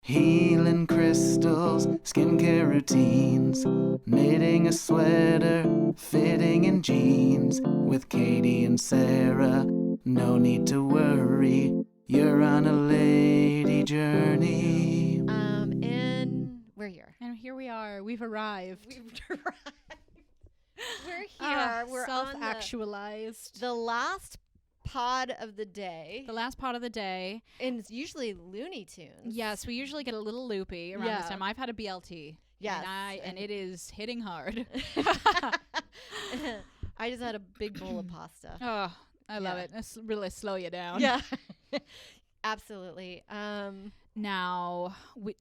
Healing crystals, skincare routines, knitting a sweater, fitting in jeans. With Katie and Sarah, no need to worry, you're on a lady journey. And we're here. And here we are. We've arrived. We're here. We're self-actualized. on the last pod of the day. The last part of the day. And it's usually Looney Tunes. Yes, we usually get a little loopy around this time. I've had a BLT. Yes. And it is hitting hard. I just had a big bowl of pasta. Oh, I love it. It's really slow you down. Yeah. Absolutely. Now,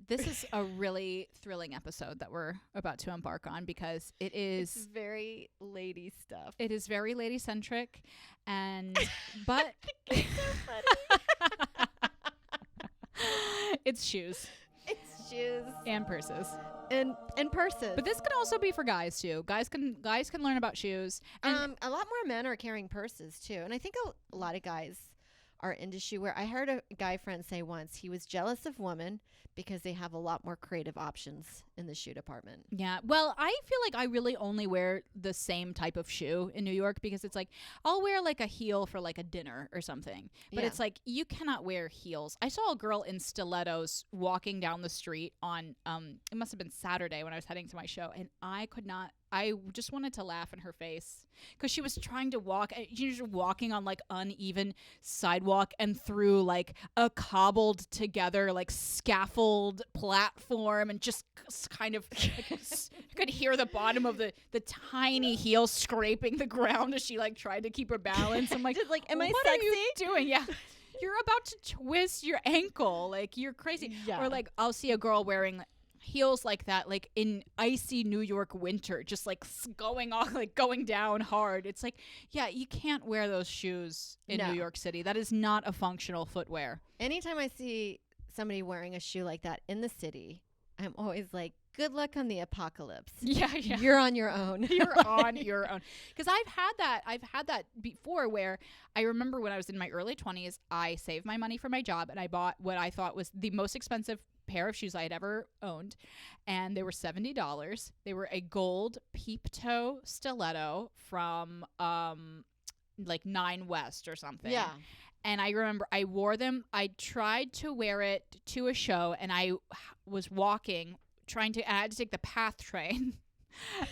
this is a really thrilling episode that we're about to embark on because it's very lady stuff. It is very lady centric, but It's so funny. it's shoes. It's shoes And purses. and purses. But this can also be for guys too. Guys can learn about shoes. And A lot more men are carrying purses too, and I think a lot of guys are into shoe wear. I heard a guy friend say once he was jealous of women because they have a lot more creative options in the shoe department. yeah, well, I feel like I really only wear the same type of shoe in New York because it's like I'll wear like a heel for like a dinner or something. But it's like you cannot wear heels. I saw a girl in stilettos walking down the street on it must have been Saturday when I was heading to my show, and I just wanted to laugh in her face because she was trying to walk. She was walking on like uneven sidewalk and through like a cobbled together like scaffold platform, and just kind of I could hear the bottom of the tiny heel scraping the ground as she like tried to keep her balance. I'm like, Just like, am I what sexy? are you doing? Yeah. You're about to twist your ankle. Like, you're crazy. Yeah. Or like I'll see a girl wearing heels like that, like in icy New York winter, just like going off, like going down hard. It's like, yeah, you can't wear those shoes in New York City. That is not a functional footwear. Anytime I see somebody wearing a shoe like that in the city, I'm always like, good luck on the apocalypse. Yeah. You're on your own. You're on your own. Because I've had that before where I remember when I was in my early 20s, I saved my money for my job and I bought what I thought was the most expensive pair of shoes I had ever owned, and they were $70. They were a gold peep toe stiletto from like 9 West or something. Yeah. And I remember I wore them. I tried to wear it to a show, and I was walking, I had to take the PATH train.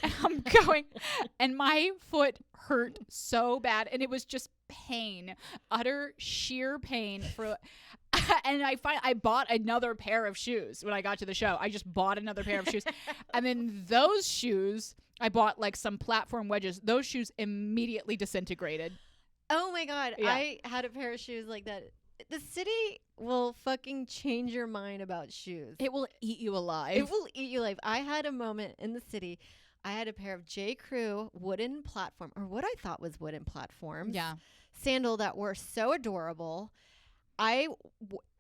And I'm going, and my foot hurt so bad, and it was just pain, utter sheer pain and I bought another pair of shoes when I got to the show. I just bought another pair of shoes. And then those shoes, I bought like some platform wedges. Those shoes immediately disintegrated. Oh my God. Yeah. I had a pair of shoes like that. The city will fucking change your mind about shoes. It will eat you alive. It will eat you alive. I had a moment in the city. I had a pair of J. Crew wooden platform, or what I thought was wooden platforms. Yeah. Sandal that were so adorable. I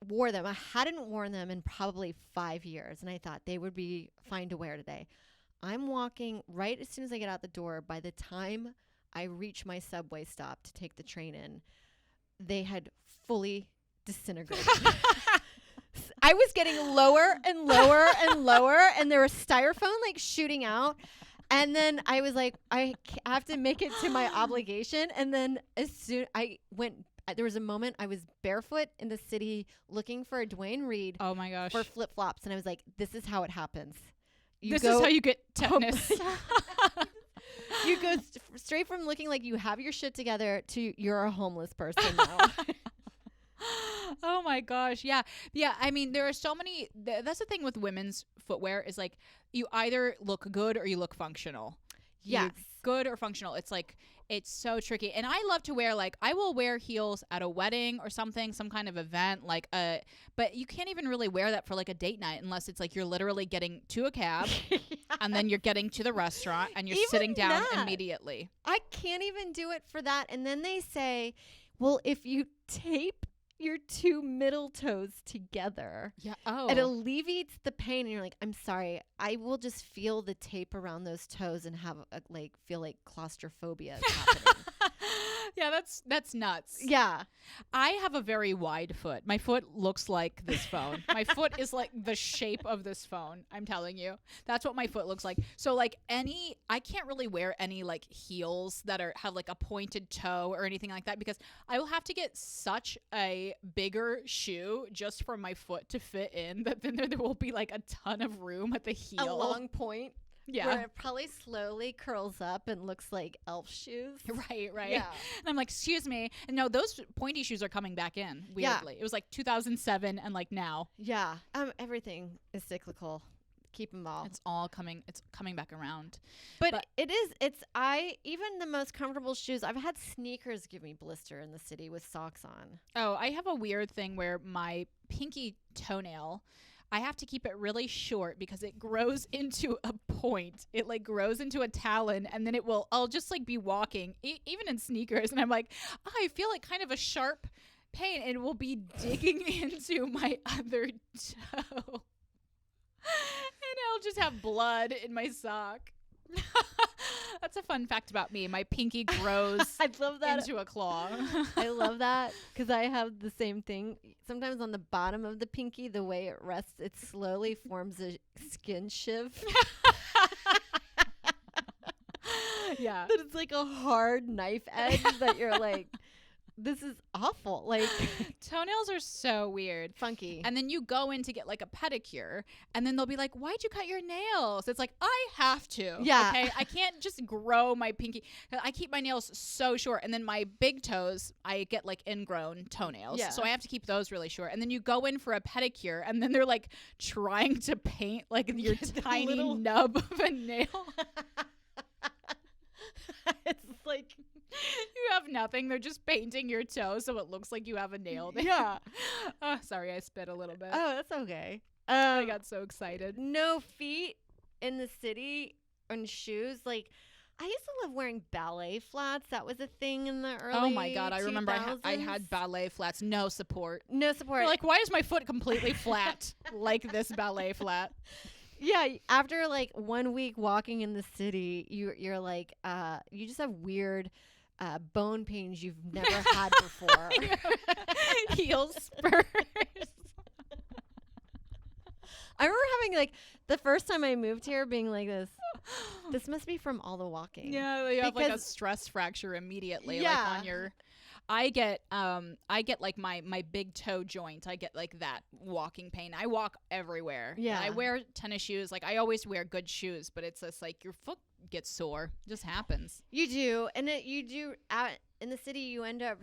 wore them. I hadn't worn them in probably 5 years, and I thought they would be fine to wear today. I'm walking right as soon as I get out the door. By the time I reach my subway stop to take the train in, they had fully disintegrated. I was getting lower and lower and lower, and there was styrofoam like shooting out. And then I was like, I have to make it to my obligation. And then as soon I went, there was a moment I was barefoot in the city looking for a Dwayne Reed Oh my gosh. for flip flops. And I was like, this is how it happens. This is how you get tetanus. You go straight from looking like you have your shit together to you're a homeless person now. Oh my gosh. Yeah. I mean, there are so many. That's the thing with women's footwear is like you either look good or you look functional. Yes. Good or functional. It's like, it's so tricky. And I love to wear, like, I will wear heels at a wedding or something, some kind of event, but you can't even really wear that for like a date night unless it's like you're literally getting to a cab and then you're getting to the restaurant and you're Even sitting down that. immediately. I can't even do it for that. And then they say, well, if you tape your 2 middle toes together, it alleviates the pain. And you're like, I'm sorry, I will just feel the tape around those toes and have feel like claustrophobia is happening. Yeah, that's nuts. Yeah. I have a very wide foot. My foot looks like this phone. My foot is like the shape of this phone. I'm telling you. That's what my foot looks like. So like I can't really wear any like heels that have like a pointed toe or anything like that because I will have to get such a bigger shoe just for my foot to fit in that then there will be like a ton of room at the heel. A long point. Yeah. Where it probably slowly curls up and looks like elf shoes. Right. Yeah. And I'm like, excuse me. And no, those pointy shoes are coming back in, weirdly. Yeah. It was like 2007 and like now. Yeah. Everything is cyclical. Keep them all. It's coming back around. But even the most comfortable shoes, I've had sneakers give me blister in the city with socks on. Oh, I have a weird thing where my pinky toenail, I have to keep it really short because it grows into a point. It like grows into a talon and then I'll just like be walking even in sneakers and I'm like, I feel like kind of a sharp pain and it will be digging into my other toe. And I'll just have blood in my sock. That's a fun fact about me. My pinky grows I love that. into a claw. I love that because I have the same thing. Sometimes on the bottom of the pinky, the way it rests, it slowly forms a skin shiv. Yeah. That it's like a hard knife edge that you're like, this is awful. Like toenails are so weird. Funky. And then you go in to get like a pedicure and then they'll be like, why'd you cut your nails? It's like, I have to. Yeah. Okay. I can't just grow my pinky. I keep my nails so short. And then my big toes, I get like ingrown toenails. Yeah. So I have to keep those really short. And then you go in for a pedicure and then they're like trying to paint like your tiny nub of a nail. It's like you have nothing. They're just painting your toe so it looks like you have a nail there. Yeah. Oh, sorry, I spit a little bit. Oh, that's okay. I got so excited. No feet in the city and shoes. Like, I used to love wearing ballet flats. That was a thing in the early Oh my God, I remember I 2000s. had ballet flats. No support. No support. You're like, why is my foot completely flat like this ballet flat? Yeah, after like 1 week walking in the city, you're like, you just have weird bone pains you've never had before. Heel spurs. I remember having like the first time I moved here being like this must be from all the walking. Yeah, you have like a stress fracture immediately. Yeah. Like on your I get like my big toe joint. I get like that walking pain. I walk everywhere. Yeah. And I wear tennis shoes. Like I always wear good shoes, but it's just like your foot gets sore. It just happens. You do. And you do out in the city you end up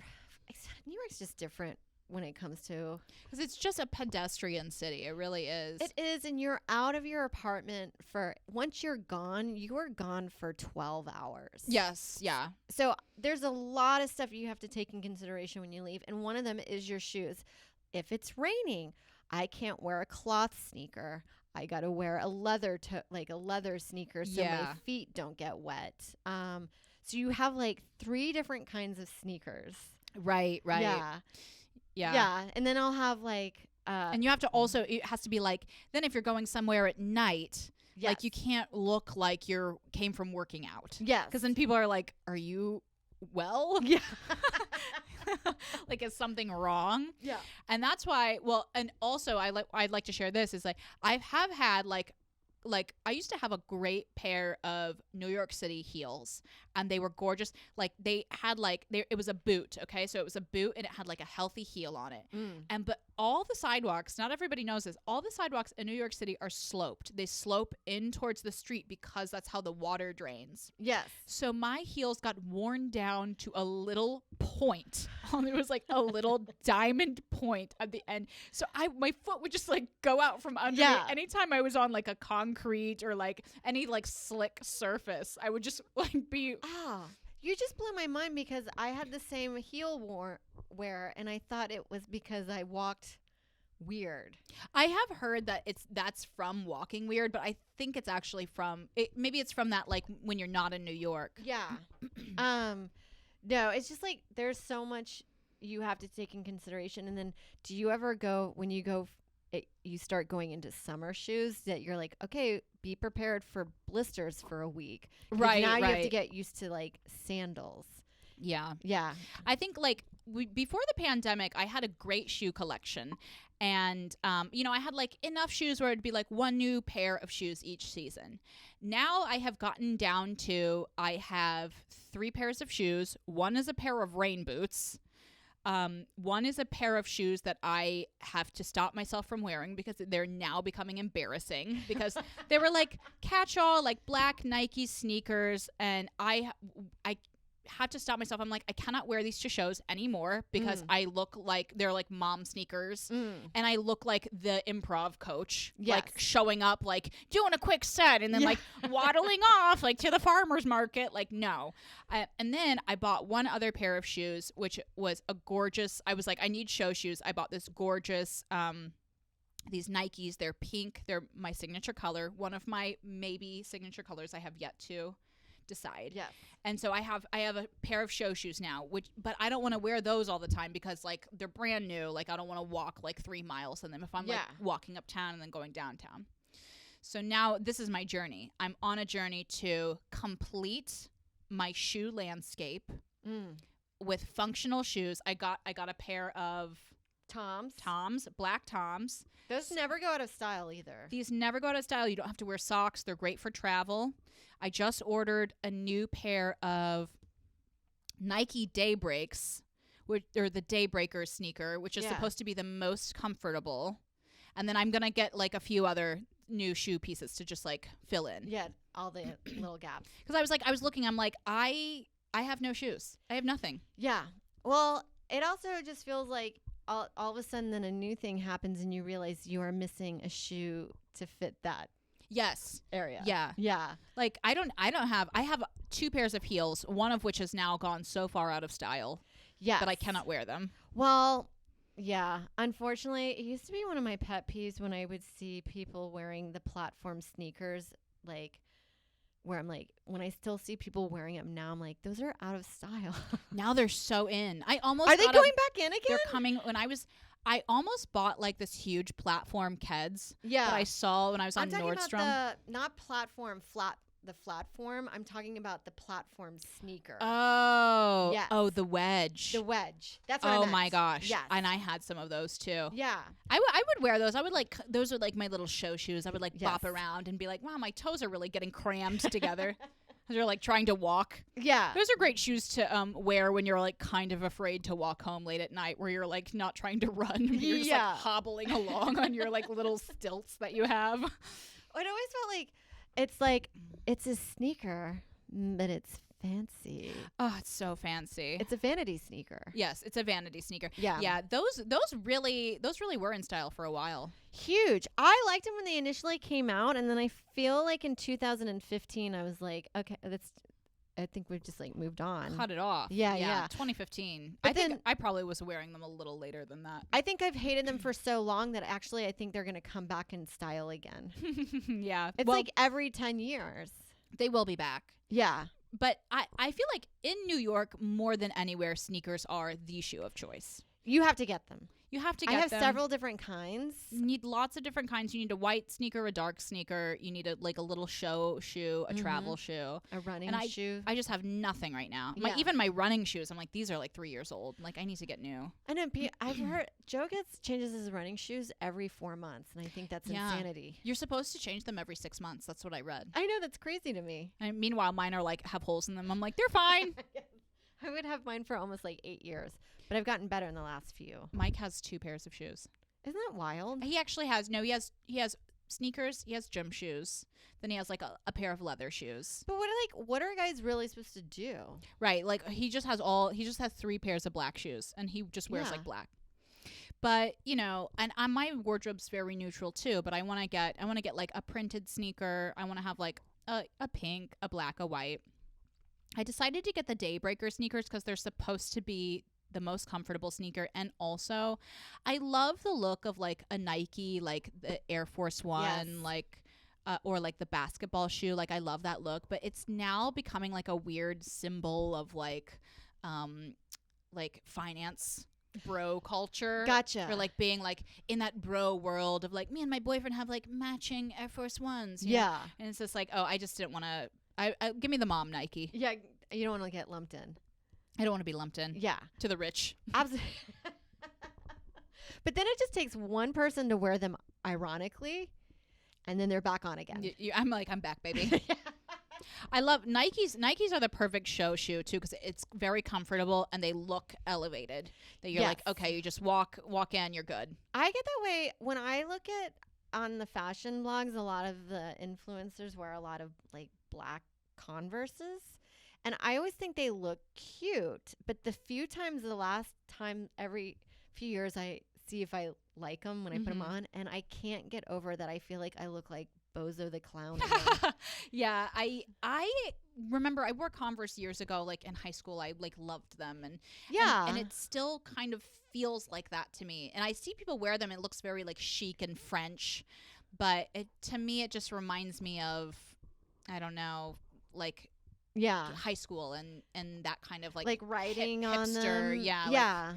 New York's just different when it comes to because it's just a pedestrian city. It really is. It is, and you're out of your apartment for once you're gone, you are gone for 12 hours. Yes, yeah. So there's a lot of stuff you have to take in consideration when you leave, and one of them is your shoes. If it's raining, I can't wear a cloth sneaker. I got to wear a leather sneaker so my feet don't get wet. So you have like 3 different kinds of sneakers. Right. Yeah. And then I'll have like and you have to also it has to be like then if you're going somewhere at night, like you can't look like you came from working out. Yes. Because then people are like, are you well? Yeah. Like is something wrong? Yeah. And that's why and also I'd like to share this is like I have had like I used to have a great pair of New York City heels and they were gorgeous. Like they had it was a boot. Okay. So it was a boot and it had like a healthy heel on it. But all the sidewalks, not everybody knows this, all the sidewalks in New York City are sloped. They slope in towards the street because that's how the water drains. Yes. So my heels got worn down to a little point. It was like a little diamond point at the end. So my foot would just like go out from under me. Anytime I was on like a concrete or like any like slick surface, I would just like be. Oh, you just blew my mind because I had the same heel wear and I thought it was because I walked weird. I have heard that that's from walking weird, but I think it's actually from maybe it's from that like when you're not in New York. Yeah. No, it's just like there's so much you have to take in consideration. And then do you ever go when you go you start going into summer shoes that you're like, okay, be prepared for blisters for a week. Right. Now you have to get used to like sandals. Yeah. Yeah. I think like before the pandemic, I had a great shoe collection. And, you know, I had like enough shoes where it'd be like one new pair of shoes each season. Now I have gotten down to I have 3 pairs of shoes. One is a pair of rain boots. One is a pair of shoes that I have to stop myself from wearing because they're now becoming embarrassing because they were like catch-all, like black Nike sneakers. And I had to stop myself. I'm like, I cannot wear these to shows anymore because I look like they're like mom sneakers and I look like the improv coach, like showing up, like doing a quick set and then like waddling off like to the farmer's market. Like, no. And then I bought one other pair of shoes, which was a gorgeous, I was like, I need show shoes. I bought this gorgeous, these Nikes. They're pink. They're my signature color. One of my maybe signature colors I have yet to decide. Yes. And so I have a pair of show shoes now, but I don't want to wear those all the time because like they're brand new. Like I don't want to walk like 3 miles in them if I'm like walking uptown and then going downtown. So now this is my journey. I'm on a journey to complete my shoe landscape with functional shoes. I got a pair of Toms, black Toms. Those never go out of style either. These never go out of style. You don't have to wear socks. They're great for travel. I just ordered a new pair of Nike Daybreaks, or the Daybreaker sneaker, which is supposed to be the most comfortable. And then I'm going to get like a few other new shoe pieces to just like fill in. Yeah, all the little gaps. Because I was looking, I'm like, I have no shoes. I have nothing. Yeah. Well, it also just feels like all of a sudden then a new thing happens and you realize you are missing a shoe to fit that area. Yeah. Like I have 2 pairs of heels, one of which has now gone so far out of style that I cannot wear them. Well, yeah. Unfortunately, it used to be one of my pet peeves when I would see people wearing the platform sneakers, like where I'm like, when I still see people wearing them now, I'm like, those are out of style. Now they're so in. Are they going back in again? They're coming. I almost bought like this huge platform Keds that I saw when I was on Nordstrom. I'm talking about not platform the platform. I'm talking about the platform sneaker. Oh, yes. Oh, the wedge. The wedge. That's what I meant. Oh my gosh. Yes. And I had some of those too. Yeah. I would wear those. I would like, those are like my little show shoes. I would like bop around and be like, wow, my toes are really getting crammed together. Because you're like trying to walk. Yeah. Those are great shoes to wear when you're like kind of afraid to walk home late at night, where you're like not trying to run. You're just like hobbling along on your like little stilts that you have. It always felt like it's a sneaker, but it's fancy. Oh, it's so fancy. It's a vanity sneaker. Yes, it's a vanity sneaker. Yeah. Yeah, those really were in style for a while. Huge. I liked them when they initially came out, and then I feel like in 2015 I was like, okay, I think we've just like moved on. Cut it off. Yeah. 2015. But I think I probably was wearing them a little later than that. I think I've hated them for so long that actually I think they're going to come back in style again. Yeah. It's like every 10 years. They will be back. Yeah. But I feel like in New York, more than anywhere, sneakers are the shoe of choice. You have to get them. You have to get them. I have several different kinds. You need lots of different kinds. You need a white sneaker, a dark sneaker. You need a little show shoe, a travel shoe, a running shoe. I just have nothing right now. Yeah. Even my running shoes, I'm like, these are like 3 years old. Like, I need to get new. I know. I've heard Joe changes his running shoes every 4 months, and I think that's insanity. You're supposed to change them every 6 months. That's what I read. I know, that's crazy to me. And meanwhile, mine are like have holes in them. I'm like, they're fine. I would have mine for almost like 8 years, but I've gotten better in the last few. Mike has 2 pairs of shoes. Isn't that wild? He actually has he has sneakers, he has gym shoes, then he has like a pair of leather shoes. But what are guys really supposed to do? Right, like he just has 3 pairs of black shoes, and he just wears like black. But and my wardrobe's very neutral too. But I want to get like a printed sneaker. I want to have like a pink, a black, a white. I decided to get the Daybreaker sneakers because they're supposed to be the most comfortable sneaker, and also I love the look of like a Nike, like the Air Force One, like or like the basketball shoe. Like I love that look, but it's now becoming like a weird symbol of like finance bro culture. Gotcha. Or like being like in that bro world of like, me and my boyfriend have like matching Air Force Ones. You know? And it's just like, oh, I just didn't want to. I give me the mom Nike. Yeah, you don't want to get lumped in. I don't want to be lumped in. Yeah. To the rich. Absolutely. But then it just takes one person to wear them ironically, and then they're back on again. I'm like, I'm back, baby. I love Nikes. Nikes are the perfect show shoe too because it's very comfortable and they look elevated. That you're like, okay, you just walk in, you're good. I get that way when I look at on the fashion blogs. A lot of the influencers wear a lot of like black Converses, and I always think they look cute. But the last time every few years I see if I like them when I put them on, and I can't get over that. I feel like I look like Bozo the Clown. Yeah, I remember I wore Converse years ago, like in high school. I like loved them, and it still kind of feels like that to me. And I see people wear them; it looks very like chic and French, but to me it just reminds me of, I don't know, like high school and that kind of like writing on hipster, them. Yeah.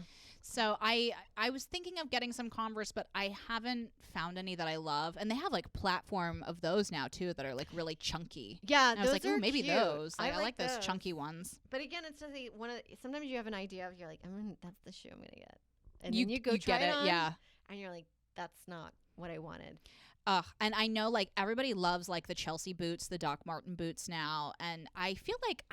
So I was thinking of getting some Converse, but I haven't found any that I love. And they have like platform of those now too that are like really chunky. Yeah, and I was like, ooh, maybe cute. those. Like, I like those those chunky ones. But again, it's just sometimes you have an idea of, you're like, that's the shoe I'm gonna get, and then you go try get it on, yeah, and you're like, that's not what I wanted. And I know like everybody loves like the Chelsea boots, the Doc Marten boots now, and I feel like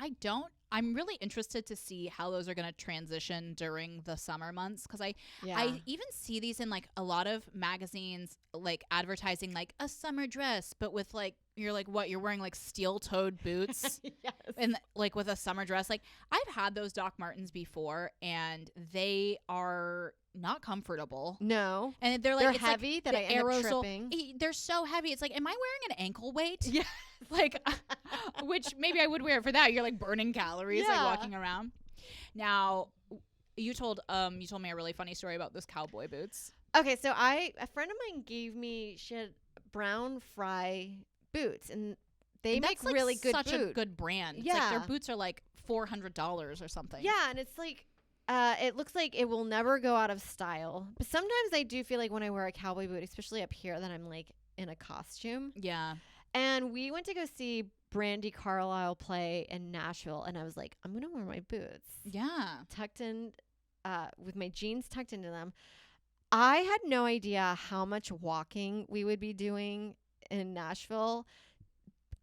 I'm really interested to see how those are going to transition during the summer months because I even see these in like a lot of magazines like advertising like a summer dress, but with like you're wearing like steel-toed boots. Yes. And like with a summer dress. Like I've had those Doc Martens before and they are not comfortable. No. And they're heavy like that I end up tripping. They're so heavy. It's like, am I wearing an ankle weight? Yeah. Like, which maybe I would wear for that. You're like burning calories, like walking around. Now, you told me a really funny story about those cowboy boots. Okay, so a friend of mine she had Brown Fry boots, and they make like really good such boot. a good brand. Yeah. It's like their boots are like $400 or something. Yeah, and it's like it looks like it will never go out of style. But sometimes I do feel like when I wear a cowboy boot, especially up here, that I'm like in a costume. Yeah. And we went to go see Brandi Carlile play in Nashville, and I was like, I'm gonna wear my boots. Yeah. Tucked in, with my jeans tucked into them. I had no idea how much walking we would be doing in Nashville.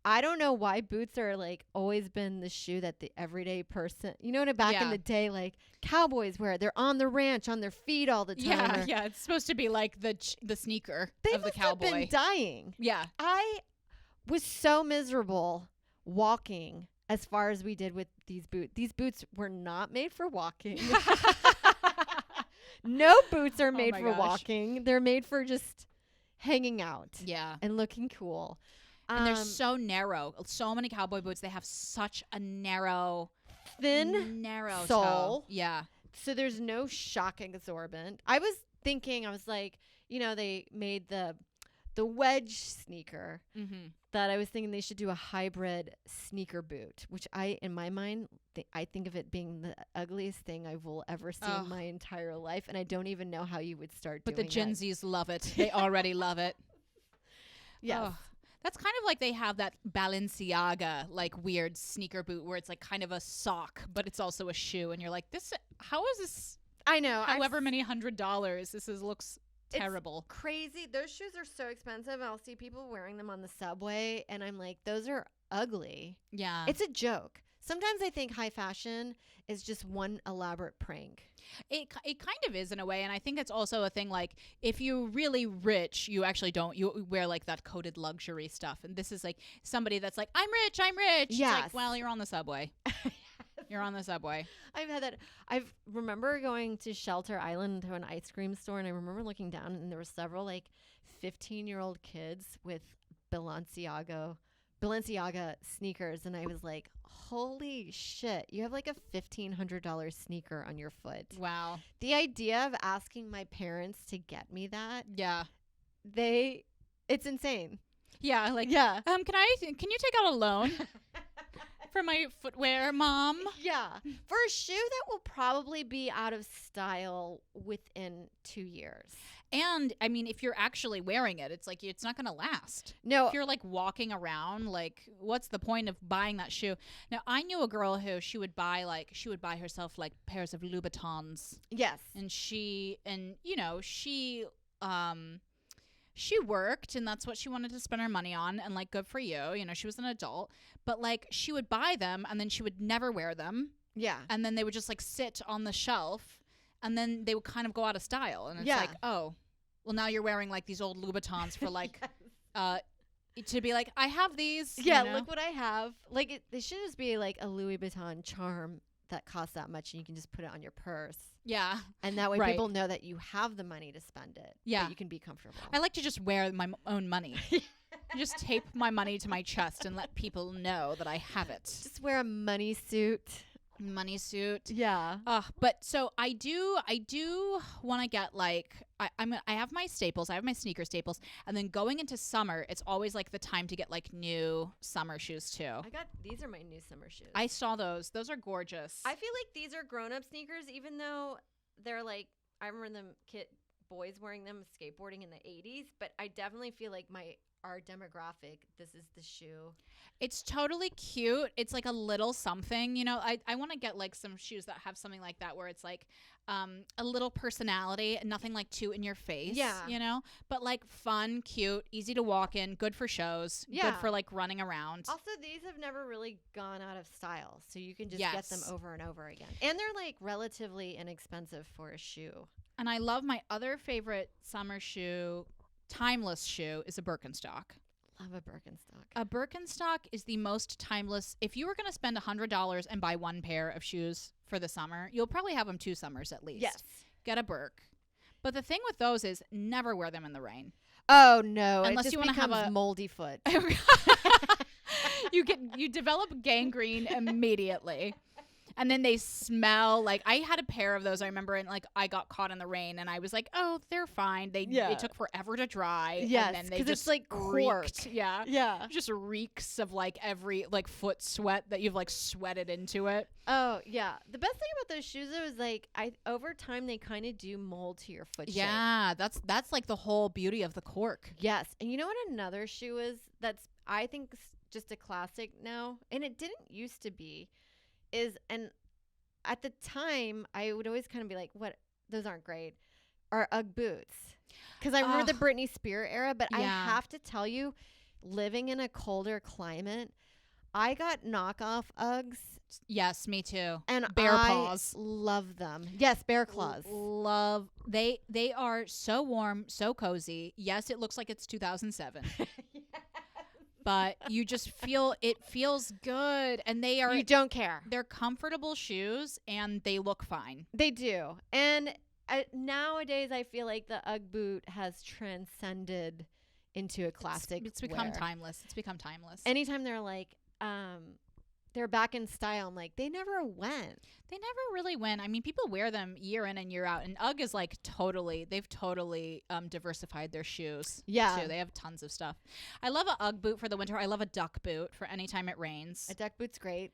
I don't know why boots are like always been the shoe that the everyday person, back in the day, like cowboys wear. They're on the ranch on their feet all the time. Yeah. It's supposed to be like the sneaker of the cowboy. Have been dying. Yeah. I was so miserable walking as far as we did with these boots. These boots were not made for walking. No boots are made for walking. They're made for just hanging out. Yeah. And looking cool. And they're so narrow. So many cowboy boots, they have such a narrow sole. toe. Yeah. So there's no shock absorbent. I was like, they made the wedge sneaker that I was thinking they should do a hybrid sneaker boot, which in my mind, I think of it being the ugliest thing I will ever see in my entire life. And I don't even know how you would start doing it. But the Gen Zs love it. They already love it. Yes. Oh. That's kind of like they have that Balenciaga like weird sneaker boot where it's like kind of a sock, but it's also a shoe. And you're like, how is this? I know. However many $100, looks terrible. It's crazy. Those shoes are so expensive. I'll see people wearing them on the subway and I'm like, those are ugly. Yeah. It's a joke. Sometimes I think high fashion is just one elaborate prank. It kind of is in a way, and I think it's also a thing like if you're really rich, you wear like that coated luxury stuff, and this is like somebody that's like, I'm rich. Yes. It's like, well, you're on the subway. You're on the subway. I've had that. I remember going to Shelter Island to an ice cream store, and I remember looking down, and there were several like 15-year-old kids with Balenciaga sneakers, and I was like, holy shit, you have like a $1,500 sneaker on your foot. Wow. The idea of asking my parents to get me that, yeah, it's insane. Yeah, like, yeah. Can you take out a loan? for my footwear, Mom. Yeah. For a shoe that will probably be out of style within 2 years. And I mean, if you're actually wearing it, it's like it's not going to last. No. If you're like walking around, like what's the point of buying that shoe? Now, I knew a girl who she would buy herself like pairs of Louboutins. Yes. And she worked and that's what she wanted to spend her money on, and like good for you. You know, she was an adult, but like she would buy them and then she would never wear them. Yeah. And then they would just like sit on the shelf and then they would kind of go out of style. And it's like, oh, well, now you're wearing like these old Louboutins for like to be like, I have these. Yeah, you know? look what I have. Like it should just be like a Louis Vuitton charm that costs that much and you can just put it on your purse. Yeah. And that way Right. people know that you have the money to spend it. Yeah. That you can be comfortable. I like to just wear my own money. Just tape my money to my chest and let people know that I have it. Just wear a money suit. Money suit. Yeah. But so I do want to get like I have my staples. I have my sneaker staples, and then going into summer, it's always like the time to get like new summer shoes too. These are my new summer shoes. I saw those. Those are gorgeous. I feel like these are grown-up sneakers, even though they're like, I remember them boys wearing them skateboarding in the 80s, but I definitely feel like our demographic, this is the shoe. It's totally cute. It's like a little something, you know. I want to get like some shoes that have something like that where it's like a little personality and nothing like too in your face. Yeah. You know, but like fun, cute, easy to walk in, good for shows, Yeah. good for like running around. Also, these have never really gone out of style, so you can just Yes. get them over and over again. And they're like relatively inexpensive for a shoe. And I love my other favorite summer shoe, timeless shoe, is a Birkenstock. Love a Birkenstock. A Birkenstock is the most timeless. If you were going to spend $100 and buy one pair of shoes for the summer, you'll probably have them 2 summers at least. Yes. Get a Birk. But the thing with those is never wear them in the rain. Oh no! Unless it just you wanna have becomes a- moldy foot. You develop gangrene immediately. And then they smell like, I had a pair of those, I remember, and like I got caught in the rain and I was like, oh, they're fine. It took forever to dry. Yes, and then they 'cause just it's like cork. reeked. Yeah. Yeah. Just reeks of like every like foot sweat that you've like sweated into it. Oh yeah. The best thing about those shoes though is like over time they kind of do mold to your foot shape. Yeah, that's like the whole beauty of the cork. Yes. And you know what another shoe is that's I think just a classic now, and it didn't used to be, and at the time I would always kind of be like, what, those aren't great, are Ugg Boots. Because I remember the Britney Spears era, but I have to tell you, living in a colder climate, I got knockoff Uggs. Yes, me too. And Bear I paws. love them. Yes, bear claws. Love. They are so warm, so cozy. Yes, it looks like it's 2007. But you just feel, it feels good, and they are, You don't care. they're comfortable shoes and they look fine. They do. And nowadays I feel like the Ugg boot has transcended into a classic. It's become wear. timeless. It's become timeless. Anytime they're like, they're back in style, I'm like, they never went. They never really win. I mean, people wear them year in and year out, and Ugg is like they've totally diversified their shoes. Yeah. Too. They have tons of stuff. I love a Ugg boot for the winter. I love a duck boot for any time it rains. A duck boot's great.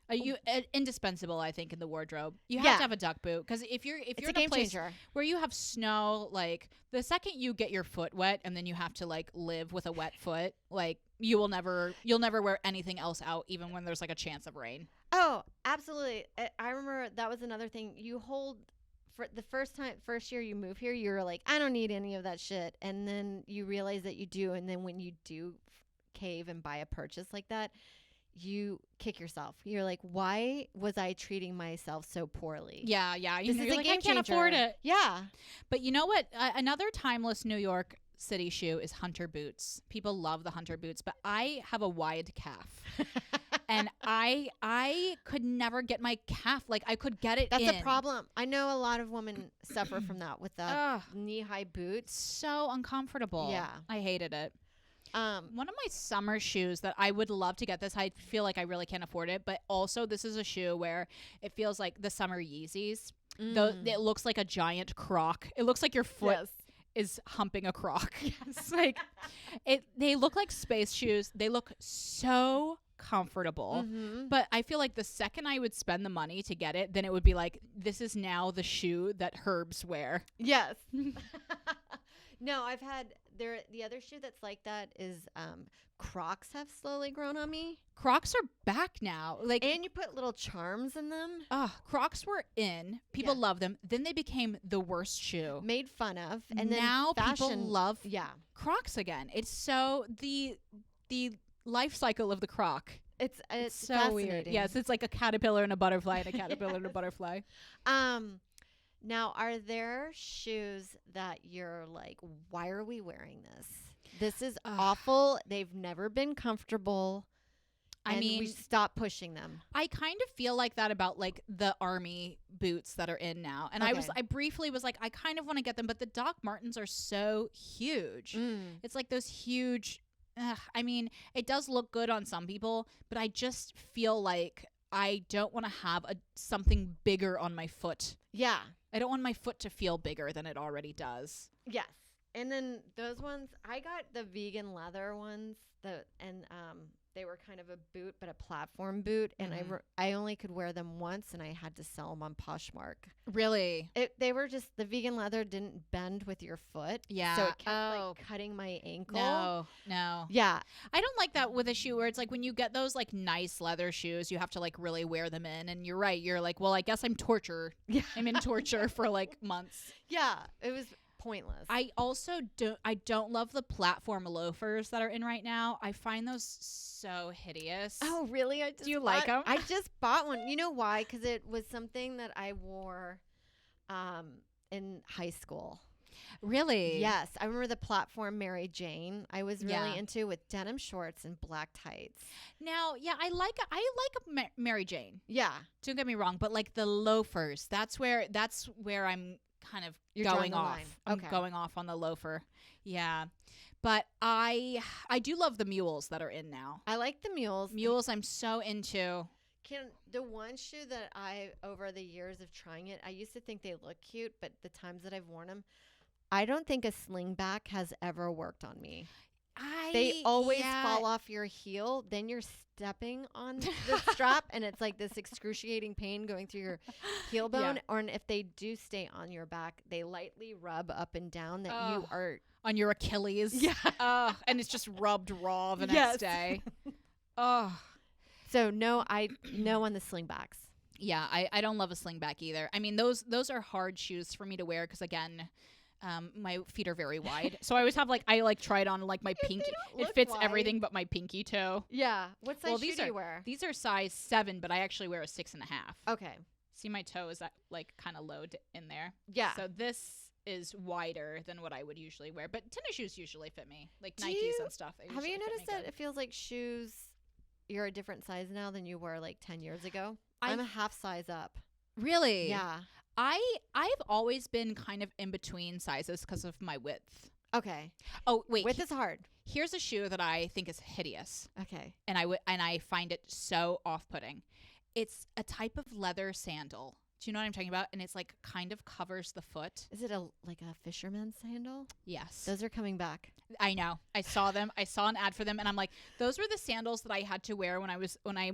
Indispensable, I think, in the wardrobe. You have Yeah. to have a duck boot, because if you're It's in a game place changer. where you have snow, like the second you get your foot wet and then you have to like live with a wet foot, like you'll never wear anything else out, even when there's like a chance of rain. Oh, absolutely. I remember that was another thing. You hold for the first year you move here, you're like, I don't need any of that shit. And then you realize that you do. And then when you do cave and buy a purchase like that, you kick yourself. You're like, why was I treating myself so poorly? Yeah. This is You're a like, game I can't changer. afford it. Yeah. But you know what? Another timeless New York City shoe is Hunter boots. People love the Hunter boots, but I have a wide calf. And I could never get my calf, like I could get it That's in. a problem. I know a lot of women suffer from that with the Ugh. knee-high boots. So uncomfortable. Yeah. I hated it. One of my summer shoes that I would love to get this, I feel like I really can't afford it, but also this is a shoe where it feels like the summer Yeezys. It looks like a giant croc. It looks like your foot Yes. is humping a croc. It's like they look like space shoes. They look so comfortable. Mm-hmm. But I feel like the second I would spend the money to get it, then it would be like, this is now the shoe that herbs wear. Yes. No, I've had the other shoe that's like that is Crocs have slowly grown on me. Crocs are back now. Like, And you put little charms in them. Crocs were in. People love them. Then they became the worst shoe. Made fun of. And then now fashion, people love Crocs again. It's so the life cycle of the Croc. It's so weird. Yes, it's like a caterpillar and a butterfly and a caterpillar and a butterfly. Now, are there shoes that you're like, why are we wearing this? This is awful. They've never been comfortable. I mean, we stopped pushing them. I kind of feel like that about like the army boots that are in now. And I briefly was like, I kind of want to get them, but the Doc Martens are so huge. It's like those huge, I mean, it does look good on some people, but I just feel like I don't want to have something bigger on my foot. Yeah. I don't want my foot to feel bigger than it already does. Yes. And then those ones, I got the vegan leather ones, they were kind of a boot, but a platform boot. And I only could wear them once, and I had to sell them on Poshmark. Really? They were just, the vegan leather didn't bend with your foot. Yeah. So it kept like cutting my ankle. No. Yeah. I don't like that with a shoe where it's like when you get those like nice leather shoes, you have to like really wear them in. And you're right. You're like, well, I guess I'm torture. Yeah. I'm in torture for like months. Yeah. It was pointless. I also don't love the platform loafers that are in right now. I find those so hideous. Oh, really? Do you like them? I just bought one. You know why? Because it was something that I wore in high school. Really? Yes. I remember the platform Mary Jane I was really into, with denim shorts and black tights. Now, yeah, I like a Mary Jane. Yeah. Don't get me wrong, but like the loafers, that's where I'm kind of going off. I'm going off on the loafer. Yeah. But I do love the mules that are in now. I like the mules. Mules I'm so into. The one shoe that over the years of trying it, I used to think they look cute, but the times that I've worn them, I don't think a slingback has ever worked on me. They always fall off your heel. Then you're stepping on the strap, and it's like this excruciating pain going through your heel bone. Yeah. Or if they do stay on your back, they lightly rub up and down that you are on your Achilles. Yeah. And it's just rubbed raw the next day. So no on the slingbacks. Yeah, I don't love a slingback either. I mean, those are hard shoes for me to wear because, again, my feet are very wide. So I always have I try it on like my pinky. It fits wide. Everything but my pinky toe. Yeah. What size shoe do you wear? These are size 7, but I actually wear a 6.5. Okay. See, my toe is like kind of low in there. Yeah. So this is wider than what I would usually wear, but tennis shoes usually fit me, like Nikes and stuff. Have you noticed that it feels like shoes, you're a different size now than you were like 10 years ago? I'm a half size up. Really? Yeah. I've always been kind of in between sizes because of my width. Okay. Oh, wait. Width is hard. Here's a shoe that I think is hideous. Okay. And I find it so off-putting. It's a type of leather sandal. Do you know what I'm talking about? And it's like kind of covers the foot. Is it like a fisherman's sandal? Yes. Those are coming back. I know. I saw them. I saw an ad for them, and I'm like, those were the sandals that I had to wear when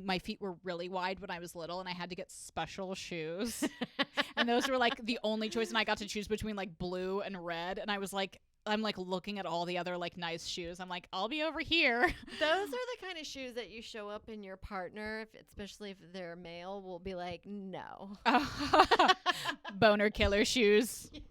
my feet were really wide when I was little, and I had to get special shoes. And those were like the only choice, and I got to choose between like blue and red, and I was like, I'm like looking at all the other like nice shoes. I'm like, I'll be over here. Those are the kind of shoes that you show up in your partner, especially if they're male, will be like, no. Boner killer shoes. Yes.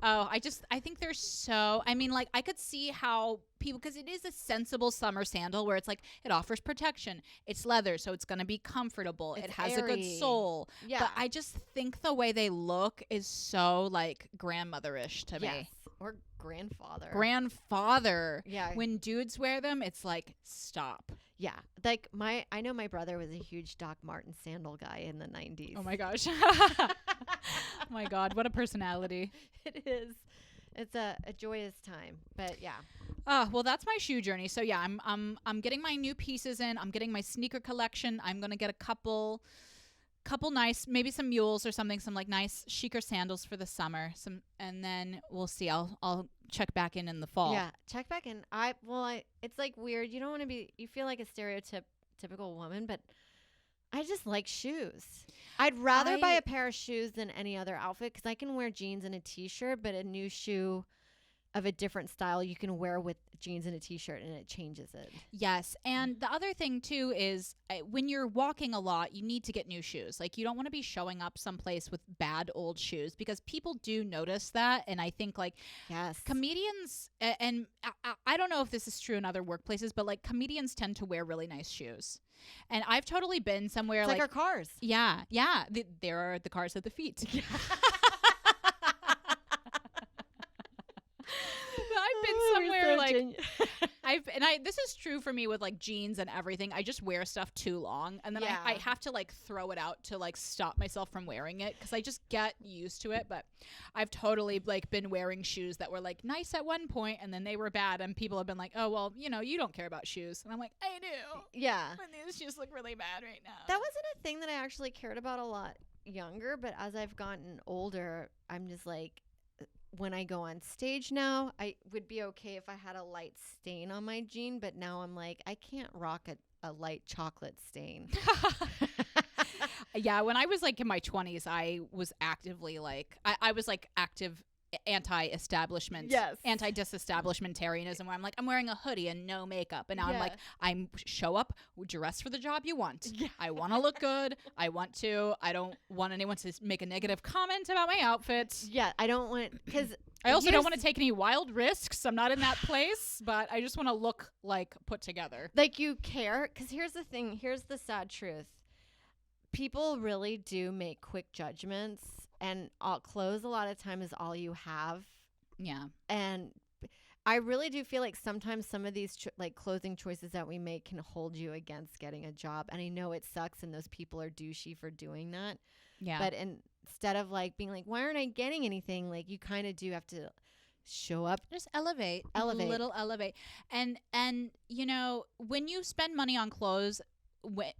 Oh, I think they're so, I mean, like I could see how people, because it is a sensible summer sandal where it's like, it offers protection. It's leather, so it's going to be comfortable. It has airy. A good sole. Yeah. But I just think the way they look is so like grandmotherish to me. Or grandfather. Yeah. When dudes wear them, it's like, stop. Yeah. Like I know my brother was a huge Doc Marten sandal guy in the 90s. Oh my gosh. Oh my God. What a personality. It is. It's a joyous time, but yeah. Well, that's my shoe journey. So yeah, I'm getting my new pieces in. I'm getting my sneaker collection. I'm going to get a couple nice, maybe some mules or something, some like nice chicer sandals for the summer. And then we'll see. I'll check back in the fall. Yeah, check back in. It's like weird. You don't want to be. You feel like a typical woman, but I just like shoes. I'd rather buy a pair of shoes than any other outfit because I can wear jeans and a t-shirt, but a new shoe of a different style you can wear with jeans and a t-shirt and it changes it. Yes. And the other thing too is when you're walking a lot, you need to get new shoes. Like you don't want to be showing up someplace with bad old shoes because people do notice that. And I think like comedians, and I don't know if this is true in other workplaces, but like comedians tend to wear really nice shoes. And I've totally been somewhere it's like our cars. Yeah. Yeah. There are the cars at the feet. Yeah. I've been somewhere like this is true for me with like jeans and everything. I just wear stuff too long and then I have to like throw it out to like stop myself from wearing it because I just get used to it. But I've totally like been wearing shoes that were like nice at one point and then they were bad and people have been like, oh well, you know, you don't care about shoes. And I'm like, I do. Yeah. And these shoes look really bad right now. That wasn't a thing that I actually cared about a lot younger, but as I've gotten older, I'm just like, when I go on stage now, I would be okay if I had a light stain on my jean, but now I'm like, I can't rock a light chocolate stain. Yeah, when I was like in my 20s, I was actively like, I was like active anti-establishment, anti-disestablishmentarianism, where I'm like, I'm wearing a hoodie and no makeup, and now I'm like, I'm show up, dress for the job you want. I want to look good. I don't want anyone to make a negative comment about my outfit. I don't want, because I also don't want to take any wild risks. I'm not in that place, but I just want to look like put together. Like you care, because here's the thing. Here's the sad truth. People really do make quick judgments. And clothes a lot of time is all you have. Yeah. And I really do feel like sometimes some of these like clothing choices that we make can hold you against getting a job. And I know it sucks and those people are douchey for doing that. Yeah. But instead of like being like, why aren't I getting anything? Like you kind of do have to show up. Just elevate. A little elevate. And you know, when you spend money on clothes,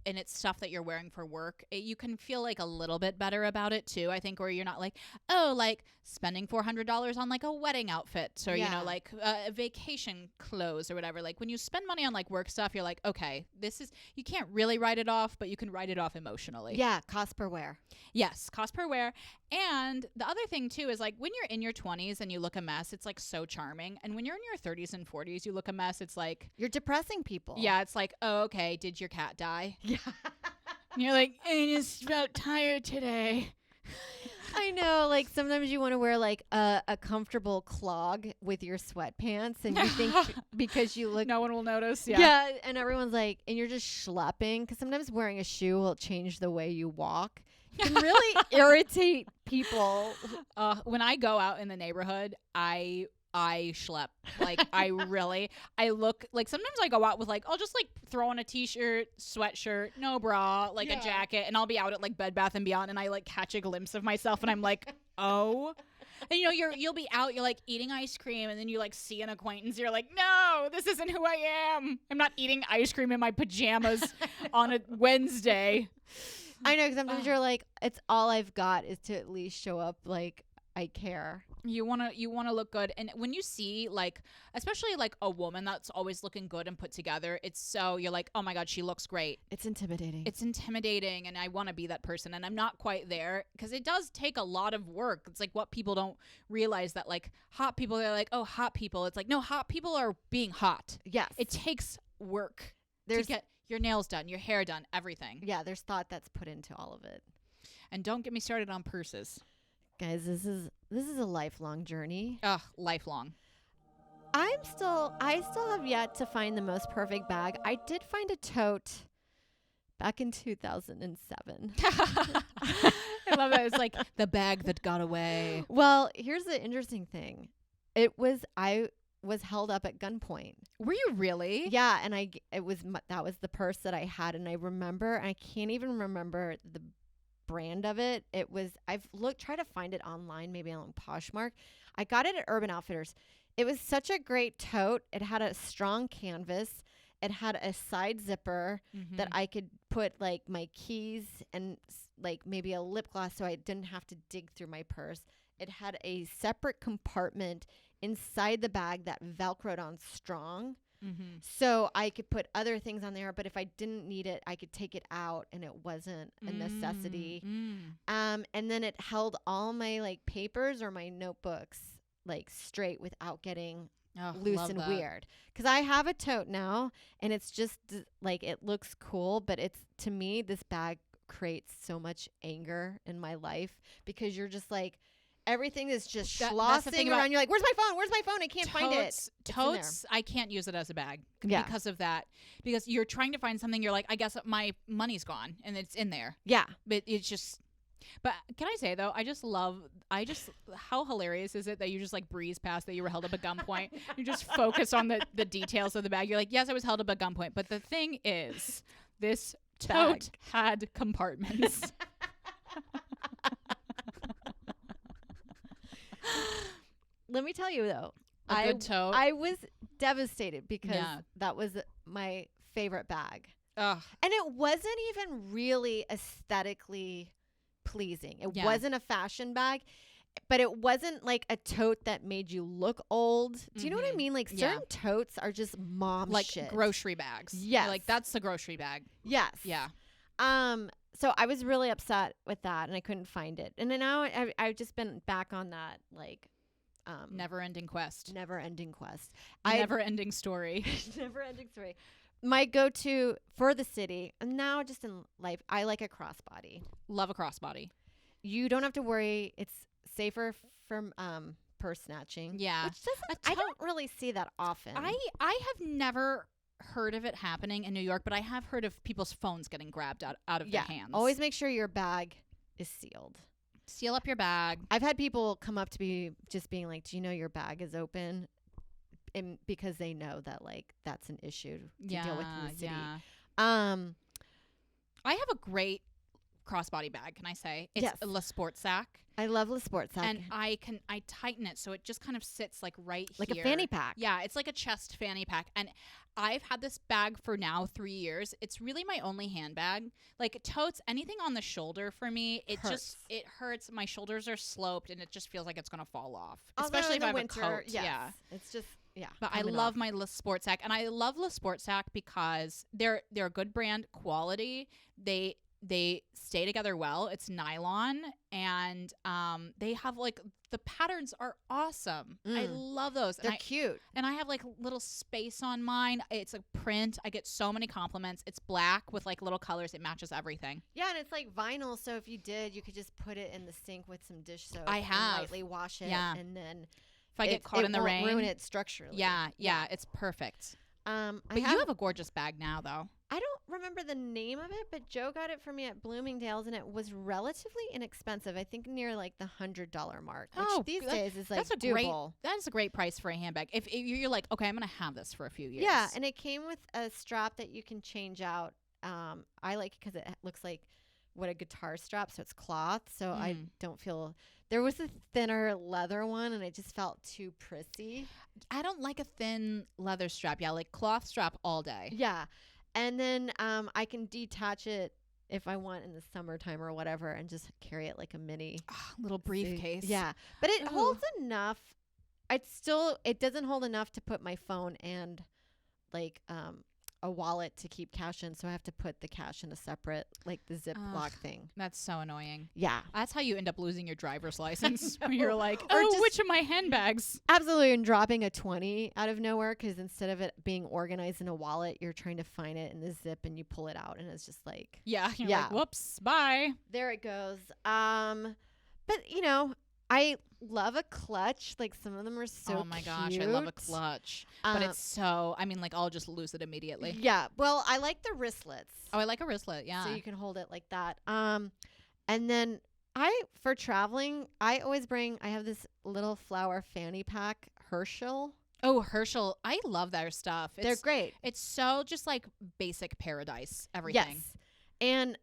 and it's stuff that you're wearing for work, you can feel like a little bit better about it too, I think, where you're not like, oh, like spending $400 on like a wedding outfit or, you know, like vacation clothes or whatever. Like when you spend money on like work stuff, you're like, okay, you can't really write it off, but you can write it off emotionally. Yeah. Cost per wear. Yes. Cost per wear. And the other thing too is like when you're in your 20s and you look a mess, it's like so charming. And when you're in your 30s and 40s, you look a mess, it's like you're depressing people. Yeah. It's like, oh, okay. Did your cat die? Yeah. And you're like, I just felt tired today. I know, like sometimes you want to wear like a comfortable clog with your sweatpants and you think because you look, no one will notice. Yeah. And everyone's like, and you're just schlepping, because sometimes wearing a shoe will change the way you walk. It can really irritate people. When I go out in the neighborhood, I schlep. Like I look like, sometimes I go out with like, I'll just like throw on a t-shirt, sweatshirt, no bra, like a jacket, and I'll be out at like Bed Bath & Beyond and I like catch a glimpse of myself and I'm like, oh. And you know, you'll be out, you're like eating ice cream and then you like see an acquaintance, you're like, no, this isn't who I am. I'm not eating ice cream in my pajamas on a Wednesday. I know, because sometimes you're like, it's all I've got is to at least show up like I care. You want to look good. And when you see like, especially like a woman that's always looking good and put together, you're like, oh my God, she looks great. It's intimidating. And I want to be that person. And I'm not quite there because it does take a lot of work. It's like what people don't realize, that like hot people, they're like, oh, hot people. It's like, no, hot people are being hot. Yes. It takes work to get your nails done, your hair done, everything. Yeah. There's thought that's put into all of it. And don't get me started on purses. Guys, this is a lifelong journey. Ugh, lifelong. I still have yet to find the most perfect bag. I did find a tote back in 2007. I love it. It's like the bag that got away. Well, here's the interesting thing. I was held up at gunpoint. Were you really? Yeah, and that was the purse that I had, and I remember, and I can't even remember the brand of it. I've tried to find it online, maybe on Poshmark. I got it at Urban Outfitters. It was such a great tote. It had a strong canvas. It had a side zipper that I could put like my keys and like maybe a lip gloss so I didn't have to dig through my purse. It had a separate compartment inside the bag that Velcroed on strong. So I could put other things on there, but if I didn't need it, I could take it out and it wasn't a necessity. And then it held all my like papers or my notebooks like straight without getting loose and weird. Because I have a tote now and it's just like, it looks cool, but it's, to me, this bag creates so much anger in my life because you're just like, everything is just schlossing around. You're like, where's my phone? Where's my phone? I can't find it. Totes, I can't use it as a bag because of that. Because you're trying to find something. You're like, I guess my money's gone and it's in there. Yeah. But it's just, but can I say though, how hilarious is it that you just like breeze past that you were held up at gunpoint? You just focus on the details of the bag. You're like, yes, I was held up at gunpoint. But the thing is, this tote had compartments. Let me tell you though, good tote. I was devastated because that was my favorite bag. Ugh. And it wasn't even really aesthetically pleasing. It wasn't a fashion bag, but it wasn't like a tote that made you look old. Do you know what I mean? Like certain totes are just mom like shit. Grocery bags. Yes. Like that's the grocery bag. Yes. Yeah. So I was really upset with that and I couldn't find it. And then now I've just been back on that like never-ending quest. Never-ending quest. Never-ending story. Never-ending story. My go-to for the city, and now just in life, I like a crossbody. Love a crossbody. You don't have to worry. It's safer from purse snatching. Yeah. Which I don't really see that often. I have never heard of it happening in New York, but I have heard of people's phones getting grabbed out of their hands. Always make sure your bag is sealed. Seal up your bag. I've had people come up to me just being like, do you know your bag is open? And because they know that like that's an issue to deal with in the city. Yeah. I have a great crossbody bag, can I say? It's a La Sport Sac. I love La Sport Sac. And I tighten it so it just kind of sits like right like here. A fanny pack. Yeah, it's like a chest fanny pack. And I've had this bag for now 3 years. It's really my only handbag. Like totes, anything on the shoulder for me, it hurts. My shoulders are sloped and it just feels like it's going to fall off. Especially if I have winter, a coat. yes. Yeah. It's just, But I love my La Sport Sac. And I love La Sport Sac because they're a good brand quality. They stay together well. It's nylon and they have like the patterns are awesome. I love those. They're cute. And I have like little space on mine. It's a print. I get so many compliments. It's black with like little colors. It matches everything. Yeah, and it's like vinyl. So if you did, you could just put it in the sink with some dish soap. I have. And lightly wash it. Yeah. And then if I get caught in the rain, ruin it structurally. Yeah. It's perfect. But you have a gorgeous bag now, though. I don't remember the name of it, but Joe got it for me at Bloomingdale's, and it was relatively inexpensive. I think near like the $100 mark, which these days is like doable. That is a great price for a handbag. If you're like, okay, I'm going to have this for a few years. Yeah, and it came with a strap that you can change out. I like it because it looks like what a guitar strap, so it's cloth, so I don't feel. There was a thinner leather one, and it just felt too prissy. I don't like a thin leather strap. Yeah, like cloth strap all day. Yeah. And then I can detach it if I want in the summertime or whatever and just carry it like a mini. Little briefcase. Yeah. But it holds enough. It doesn't hold enough to put my phone and like a wallet to keep cash in. So I have to put the cash in a separate, like the Ziploc thing. That's so annoying. Yeah. That's how you end up losing your driver's license. When you're like, which of my handbags? Absolutely. And dropping a 20 out of nowhere because instead of it being organized in a wallet, you're trying to find it in the zip and you pull it out and it's just like. Yeah. You're like, whoops, bye. There it goes. But, you know, I love a clutch. Like some of them are so cute. Oh my gosh, I love a clutch. But it's so, I mean, like I'll just lose it immediately. Yeah. Well, I like the wristlets. Oh, I like a wristlet. Yeah. So you can hold it like that. And then for traveling, I have this little flower fanny pack, Herschel. Oh, Herschel. I love their stuff. They're great. It's so just like basic paradise, everything. Yes. And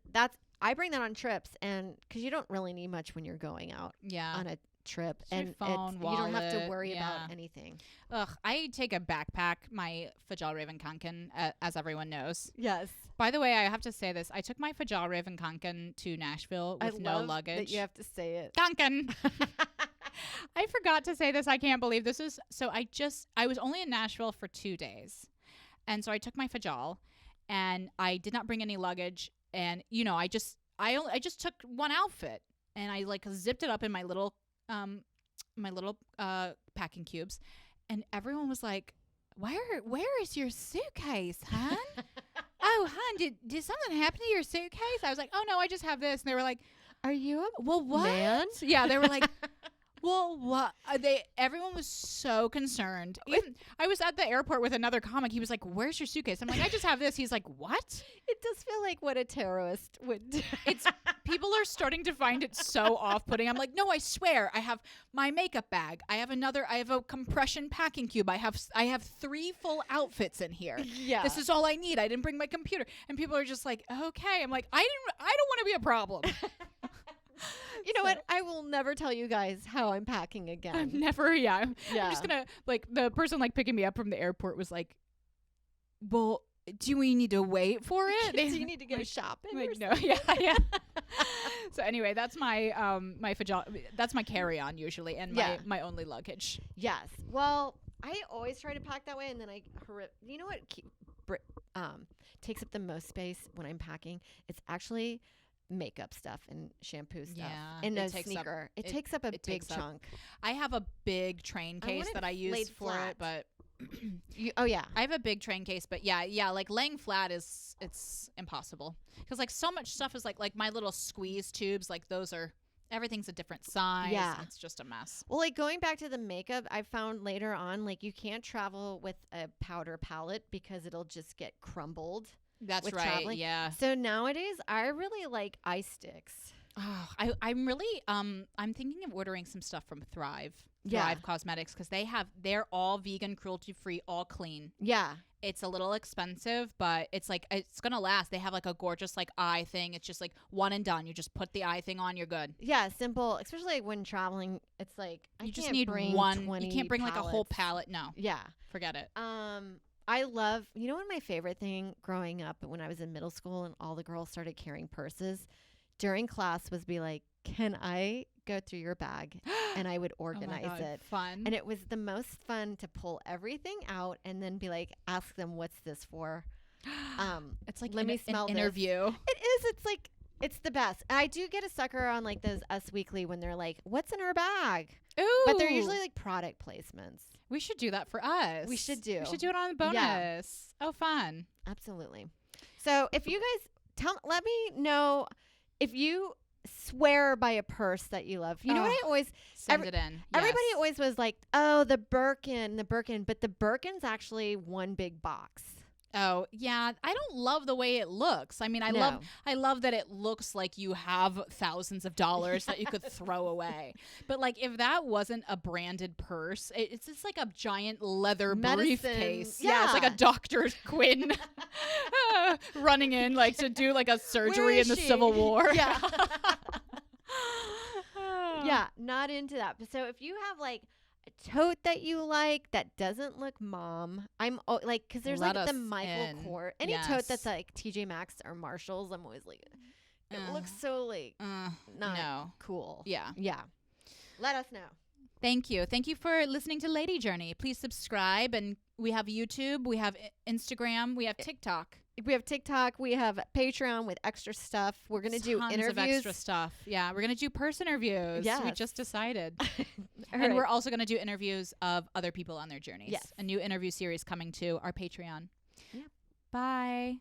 I bring that on trips and because you don't really need much when you're going out on a trip. Just and your phone, wallet, you don't have to worry about anything. Ugh, I take a backpack, my Fjällräven Kanken, as everyone knows. Yes. By the way, I have to say this. I took my Fjällräven Kanken to Nashville with no luggage. That you have to say it. Kanken. I forgot to say this. I can't believe this is. So I was only in Nashville for 2 days. And so I took my fajal, and I did not bring any luggage. And, you know, I just took one outfit, and I like zipped it up in my little packing cubes. And everyone was like, where is your suitcase, hon? Oh, hon, did something happen to your suitcase? I was like, oh no, I just have this. And they were like, are you a well, what? man? Yeah, they were like, well, what? Everyone was so concerned. Even, I was at the airport with another comic. He was like, where's your suitcase? I'm like, I just have this. He's like, what? It does feel like what a terrorist would do. People are starting to find it so off-putting. I'm like, no, I swear. I have my makeup bag. I have a compression packing cube. I have 3 full outfits in here. Yeah. This is all I need. I didn't bring my computer. And people are just like, okay. I'm like, I don't want to be a problem. You know what? I will never tell you guys how I'm packing again. I'm just gonna, like, the person like picking me up from the airport was like, well, do we need to wait for it? Do you need to go shopping? Like, no, yeah. So anyway, that's my that's my carry-on usually, and my only luggage. Yes. Well, I always try to pack that way, and then you know what takes up the most space when I'm packing? It's actually makeup stuff and shampoo stuff and a sneaker. It takes up a big chunk. I have a big train case that I use for it, but I have a big train case, but yeah, like laying flat it's impossible because like so much stuff is like my little squeeze tubes, like those are everything's a different size. Yeah, it's just a mess. Well, like going back to the makeup, I found later on like you can't travel with a powder palette because it'll just get crumbled. That's right. Traveling. Yeah. So nowadays, I really like eye sticks. Oh, I'm really I'm thinking of ordering some stuff from Thrive Cosmetics because they're all vegan, cruelty free, all clean. Yeah. It's a little expensive, but it's like it's gonna last. They have like a gorgeous like eye thing. It's just like one and done. You just put the eye thing on, you're good. Yeah, simple. Especially when traveling, it's like you just need one. You can't bring like a whole palette. No. Yeah. Forget it. I love, you know what my favorite thing growing up when I was in middle school and all the girls started carrying purses during class was be like, can I go through your bag? And I would organize it. Fun. And it was the most fun to pull everything out and then be like, ask them, what's this for? It's like let me smell an interview. It is. It's like, it's the best. And I do get a sucker on like those Us Weekly when they're like, what's in her bag? Ooh. But they're usually like product placements. We should do that for us. We should do it on the bonus. Yeah. Oh, fun. Absolutely. So if you guys let me know if you swear by a purse that you love. You know what I always send it in. Yes. Everybody always was like, oh, the Birkin, but the Birkin's actually one big box. Oh, yeah. I don't love the way it looks. I mean, I love that it looks like you have thousands of dollars that you could throw away. But like if that wasn't a branded purse, it's just like a giant leather briefcase. Yeah, it's like a Dr. Quinn running in like to do like a surgery in the Civil War. Yeah. Yeah, not into that. So if you have like a tote that you like that doesn't look mom, I'm like, because there's like the Michael Kors, any tote that's like TJ Maxx or Marshalls, I'm always like, it looks so like not cool. Yeah. Let us know. Thank you for listening to Lady Journey. Please subscribe, and we have YouTube, we have Instagram, we have TikTok. We have TikTok. We have Patreon with extra stuff. We're going to do interviews. Of extra stuff. Yeah, we're going to do purse interviews. Yes. We just decided. And we're also going to do interviews of other people on their journeys. Yes. A new interview series coming to our Patreon. Yeah. Bye.